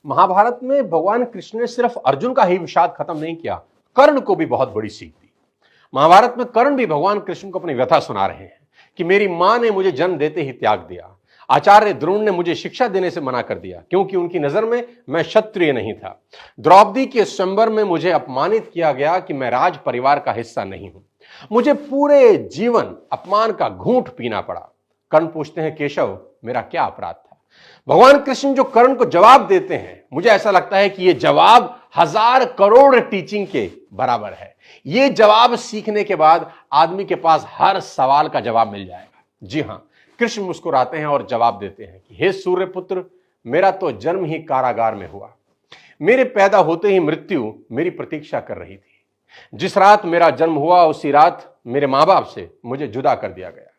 महाभारत में भगवान कृष्ण ने सिर्फ अर्जुन का ही विषाद खत्म नहीं किया, कर्ण को भी बहुत बड़ी सीख दी। महाभारत में कर्ण भी भगवान कृष्ण को अपनी व्यथा सुना रहे हैं कि मेरी मां ने मुझे जन्म देते ही त्याग दिया, आचार्य द्रोण ने मुझे शिक्षा देने से मना कर दिया क्योंकि उनकी नजर में मैं क्षत्रिय नहीं था। द्रौपदी के स्वयंवर में मुझे अपमानित किया गया कि मैं राज परिवार का हिस्सा नहीं हूं। मुझे पूरे जीवन अपमान का घूंट पीना पड़ा। कर्ण पूछते हैं, केशव मेरा क्या अपराध था? भगवान कृष्ण जो कर्ण को जवाब देते हैं, मुझे ऐसा लगता है कि यह जवाब 1000 करोड़ टीचिंग के बराबर है। यह जवाब सीखने के बाद आदमी के पास हर सवाल का जवाब मिल जाएगा। जी हां, कृष्ण मुस्कुराते हैं और जवाब देते हैं कि हे सूर्यपुत्र, मेरा तो जन्म ही कारागार में हुआ। मेरे पैदा होते ही मृत्यु मेरी प्रतीक्षा कर रही थी। जिस रात मेरा जन्म हुआ उसी रात मेरे मां बाप से मुझे जुदा कर दिया गया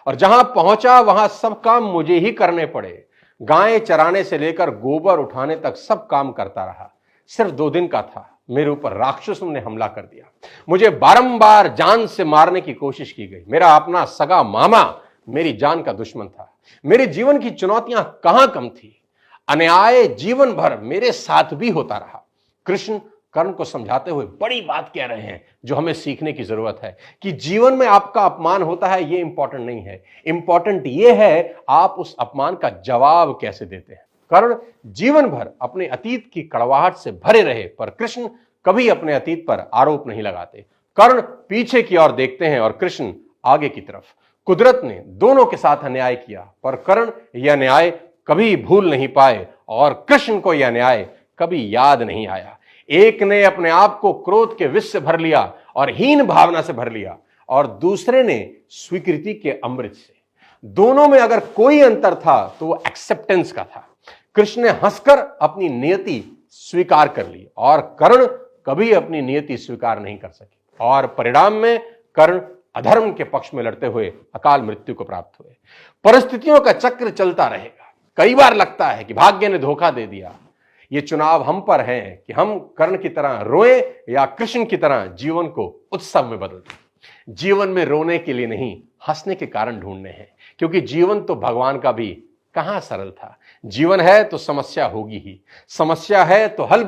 और जहां पहुंचा वहां सब काम मुझे ही करने पड़े। गायें चराने से लेकर गोबर उठाने तक सब काम करता रहा। सिर्फ 2 दिन का था, मेरे ऊपर राक्षसों ने हमला कर दिया। मुझे बारंबार जान से मारने की कोशिश की गई। मेरा अपना सगा मामा मेरी जान का दुश्मन था। मेरे जीवन की चुनौतियां कहां कम थी। अन्याय जीवन भर मेरे साथ भी होता रहा। कृष्ण कर्ण को समझाते हुए बड़ी बात कह रहे हैं जो हमें सीखने की जरूरत है कि जीवन में आपका अपमान होता है, यह इंपॉर्टेंट नहीं है। इंपॉर्टेंट यह है आप उस अपमान का जवाब कैसे देते हैं। कर्ण जीवन भर अपने अतीत की कड़वाहट से भरे रहे, पर कृष्ण कभी अपने अतीत पर आरोप नहीं लगाते। कर्ण पीछे की ओर देखते हैं और कृष्ण आगे की तरफ। कुदरत ने दोनों के साथ अन्याय किया, पर कर्ण यह अन्याय कभी भूल नहीं पाए और कृष्ण को यह अन्याय कभी याद नहीं आया। एक ने अपने आप को क्रोध के विष से भर लिया और हीन भावना से भर लिया, और दूसरे ने स्वीकृति के अमृत से। दोनों में अगर कोई अंतर था तो वो एक्सेप्टेंस का था। कृष्ण ने हंसकर अपनी नियति स्वीकार कर ली और कर्ण कभी अपनी नियति स्वीकार नहीं कर सके, और परिणाम में कर्ण अधर्म के पक्ष में लड़ते हुए अकाल मृत्यु को प्राप्त हुए। परिस्थितियों का चक्र चलता रहेगा। कई बार लगता है कि भाग्य ने धोखा दे दिया। ये चुनाव हम पर है कि हम कर्ण की तरह रोएं या कृष्ण की तरह जीवन को उत्सव में बदल दें। जीवन में रोने के लिए नहीं, हंसने के कारण ढूंढने हैं, क्योंकि जीवन तो भगवान का भी कहां सरल था। जीवन है तो समस्या होगी ही, समस्या है तो हल भी